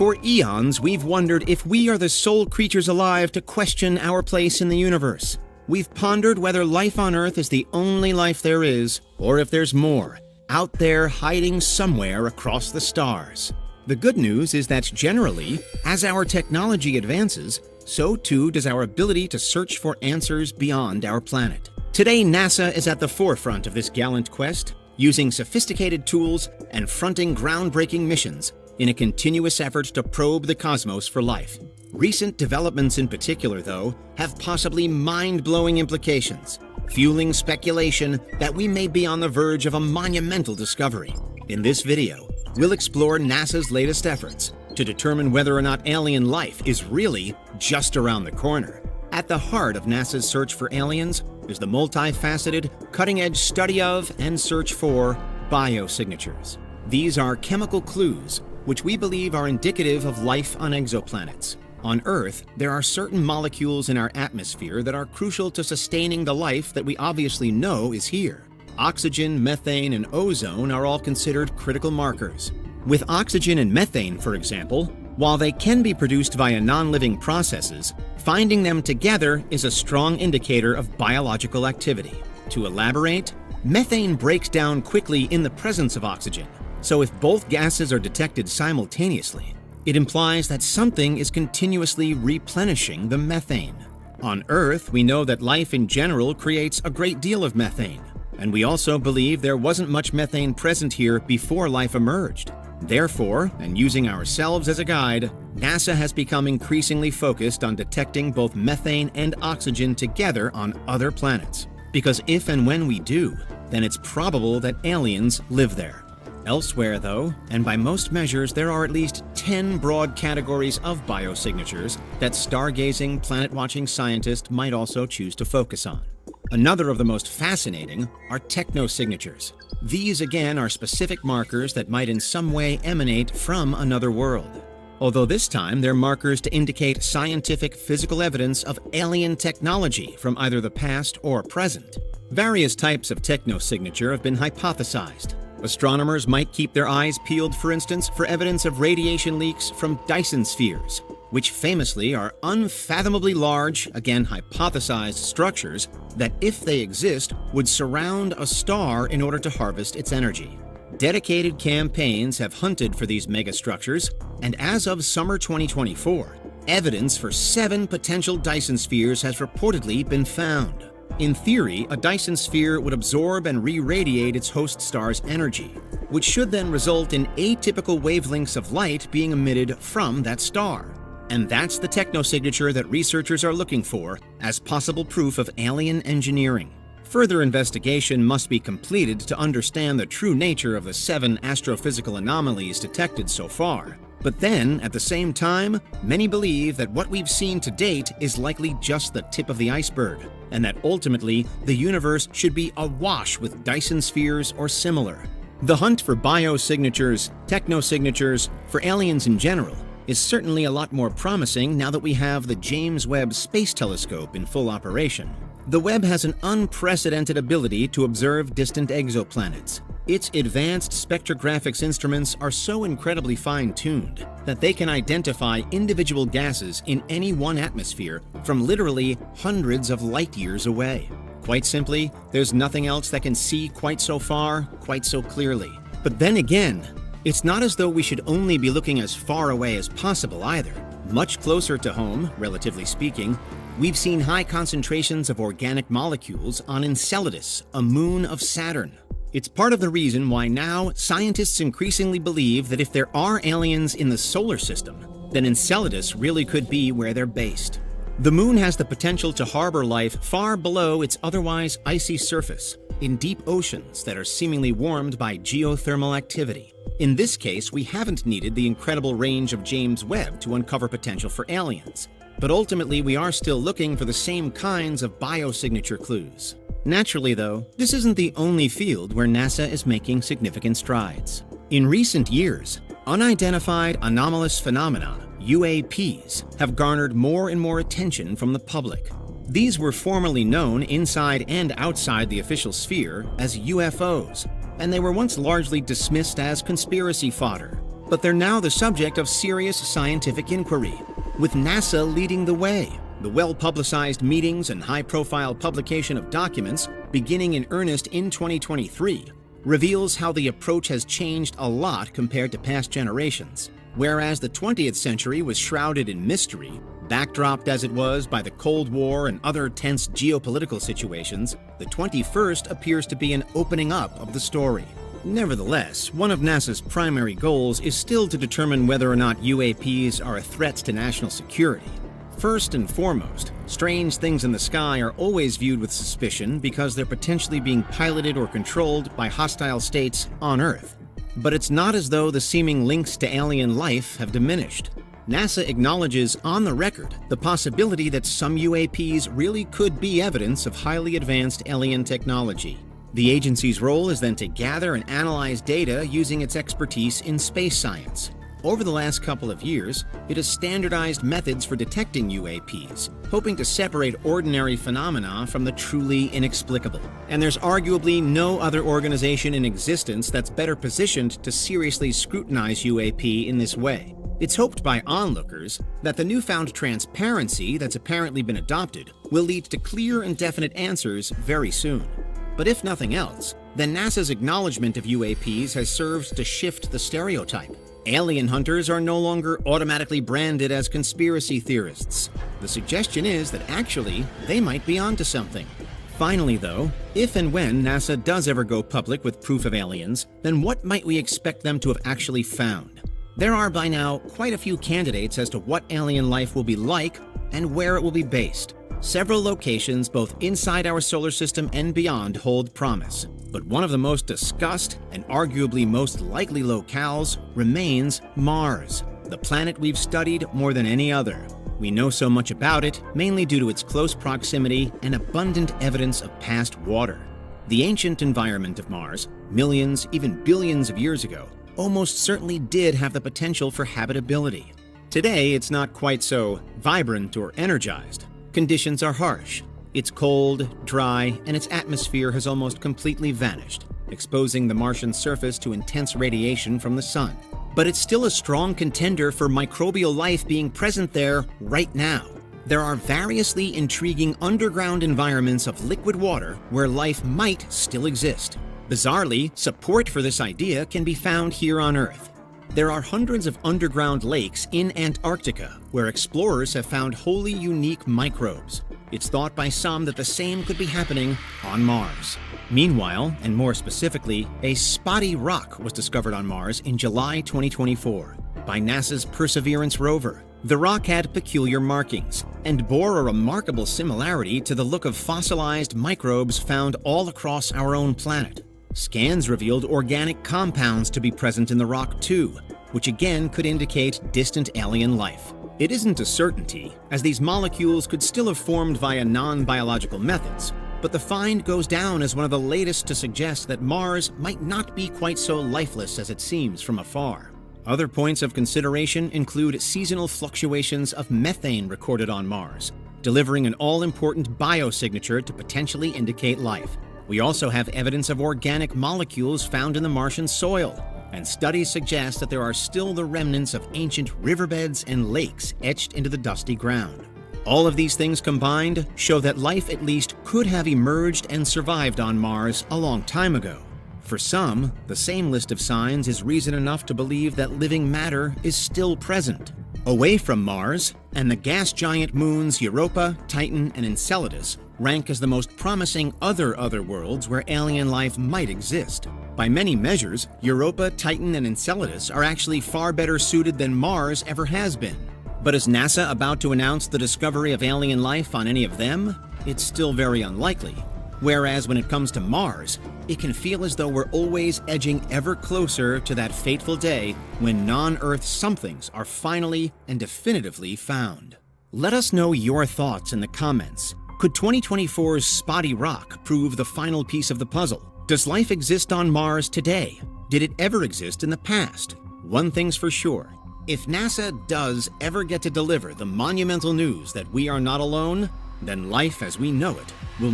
For eons, we've wondered if we are the sole creatures alive to question our place in the universe. We've pondered whether life on Earth is the only life there is, or if there's more, out there hiding somewhere across the stars. The good news is that generally, as our technology advances, so too does our ability to search for answers beyond our planet. Today, NASA is at the forefront of this gallant quest, using sophisticated tools and fronting groundbreaking missions in a continuous effort to probe the cosmos for life. Recent developments in particular, though, have possibly mind-blowing implications, fueling speculation that we may be on the verge of a monumental discovery. In this video, we'll explore NASA's latest efforts to determine whether or not alien life is really just around the corner. At the heart of NASA's search for aliens is the multifaceted, cutting-edge study of and search for biosignatures. These are chemical clues which we believe are indicative of life on exoplanets. On Earth, there are certain molecules in our atmosphere that are crucial to sustaining the life that we obviously know is here. Oxygen, methane, and ozone are all considered critical markers. With oxygen and methane, for example, while they can be produced via non-living processes, finding them together is a strong indicator of biological activity. To elaborate, methane breaks down quickly in the presence of oxygen, so if both gases are detected simultaneously, it implies that something is continuously replenishing the methane. On Earth, we know that life in general creates a great deal of methane, and we also believe there wasn't much methane present here before life emerged. Therefore, and using ourselves as a guide, NASA has become increasingly focused on detecting both methane and oxygen together on other planets. Because if and when we do, then it's probable that aliens live there. Elsewhere, though, and by most measures, there are at least 10 broad categories of biosignatures that stargazing, planet-watching scientists might also choose to focus on. Another of the most fascinating are technosignatures. These, again, are specific markers that might in some way emanate from another world. Although this time, they're markers to indicate scientific physical evidence of alien technology from either the past or present. Various types of technosignature have been hypothesized. Astronomers might keep their eyes peeled, for instance, for evidence of radiation leaks from Dyson spheres, which famously are unfathomably large, again hypothesized structures that, if they exist, would surround a star in order to harvest its energy. Dedicated campaigns have hunted for these megastructures, and as of summer 2024, evidence for 7 potential Dyson spheres has reportedly been found. In theory, a Dyson sphere would absorb and re-radiate its host star's energy, which should then result in atypical wavelengths of light being emitted from that star. And that's the technosignature that researchers are looking for as possible proof of alien engineering. Further investigation must be completed to understand the true nature of the 7 astrophysical anomalies detected so far. But then, at the same time, many believe that what we've seen to date is likely just the tip of the iceberg, and that ultimately the universe should be awash with Dyson spheres or similar. The hunt for biosignatures, technosignatures, for aliens in general, is certainly a lot more promising now that we have the James Webb Space Telescope in full operation. The Webb has an unprecedented ability to observe distant exoplanets. Its advanced spectrographics instruments are so incredibly fine-tuned that they can identify individual gases in any one atmosphere from literally hundreds of light years away. Quite simply, there's nothing else that can see quite so far, quite so clearly. But then again, it's not as though we should only be looking as far away as possible either. Much closer to home, relatively speaking, we've seen high concentrations of organic molecules on Enceladus, a moon of Saturn. It's part of the reason why now scientists increasingly believe that if there are aliens in the solar system, then Enceladus really could be where they're based. The moon has the potential to harbor life far below its otherwise icy surface, in deep oceans that are seemingly warmed by geothermal activity. In this case, we haven't needed the incredible range of James Webb to uncover potential for aliens. But ultimately, we are still looking for the same kinds of biosignature clues. Naturally, though, this isn't the only field where NASA is making significant strides. In recent years, unidentified anomalous phenomena, UAPs, have garnered more and more attention from the public. These were formerly known inside and outside the official sphere as UFOs, and they were once largely dismissed as conspiracy fodder. but they're now the subject of serious scientific inquiry, with NASA leading the way. The well-publicized meetings and high-profile publication of documents, beginning in earnest in 2023, reveals how the approach has changed a lot compared to past generations. Whereas the 20th century was shrouded in mystery, backdropped as it was by the Cold War and other tense geopolitical situations, the 21st appears to be an opening up of the story. Nevertheless, one of NASA's primary goals is still to determine whether or not UAPs are a threat to national security. First and foremost, strange things in the sky are always viewed with suspicion because they're potentially being piloted or controlled by hostile states on Earth. But it's not as though the seeming links to alien life have diminished. NASA acknowledges on the record the possibility that some UAPs really could be evidence of highly advanced alien technology. The agency's role is then to gather and analyze data using its expertise in space science. Over the last couple of years, it has standardized methods for detecting UAPs, hoping to separate ordinary phenomena from the truly inexplicable. And there's arguably no other organization in existence that's better positioned to seriously scrutinize UAP in this way. It's hoped by onlookers that the newfound transparency that's apparently been adopted will lead to clear and definite answers very soon. But if nothing else, then NASA's acknowledgement of UAPs has served to shift the stereotype. Alien hunters are no longer automatically branded as conspiracy theorists. The suggestion is that actually, they might be onto something. Finally though, if and when NASA does ever go public with proof of aliens, then what might we expect them to have actually found? There are by now quite a few candidates as to what alien life will be like and where it will be based. Several locations both inside our solar system and beyond hold promise, but one of the most discussed and arguably most likely locales remains Mars, the planet we've studied more than any other. We know so much about it, mainly due to its close proximity and abundant evidence of past water. The ancient environment of Mars, millions, even billions of years ago, almost certainly did have the potential for habitability. Today, it's not quite so vibrant or energized. Conditions are harsh. It's cold, dry, and its atmosphere has almost completely vanished, exposing the Martian surface to intense radiation from the sun. But it's still a strong contender for microbial life being present there right now. There are variously intriguing underground environments of liquid water where life might still exist. Bizarrely, support for this idea can be found here on Earth. There are hundreds of underground lakes in Antarctica where explorers have found wholly unique microbes. It's thought by some that the same could be happening on Mars. Meanwhile, and more specifically, a spotty rock was discovered on Mars in July 2024 by NASA's Perseverance rover. The rock had peculiar markings and bore a remarkable similarity to the look of fossilized microbes found all across our own planet. Scans revealed organic compounds to be present in the rock too, which again could indicate distant alien life. It isn't a certainty, as these molecules could still have formed via non-biological methods, but the find goes down as one of the latest to suggest that Mars might not be quite so lifeless as it seems from afar. Other points of consideration include seasonal fluctuations of methane recorded on Mars, delivering an all-important biosignature to potentially indicate life. We also have evidence of organic molecules found in the Martian soil, and studies suggest that there are still the remnants of ancient riverbeds and lakes etched into the dusty ground. All of these things combined show that life at least could have emerged and survived on Mars a long time ago. For some, the same list of signs is reason enough to believe that living matter is still present. Away from Mars, and the gas giant moons Europa, Titan, and Enceladus rank as the most promising other worlds where alien life might exist. By many measures, Europa, Titan, and Enceladus are actually far better suited than Mars ever has been. But is NASA about to announce the discovery of alien life on any of them? It's still very unlikely. Whereas when it comes to Mars, it can feel as though we're always edging ever closer to that fateful day when non-Earth somethings are finally and definitively found. Let us know your thoughts in the comments. Could 2024's spotty rock prove the final piece of the puzzle? Does life exist on Mars today? Did it ever exist in the past? One thing's for sure. If NASA does ever get to deliver the monumental news that we are not alone, then life as we know it will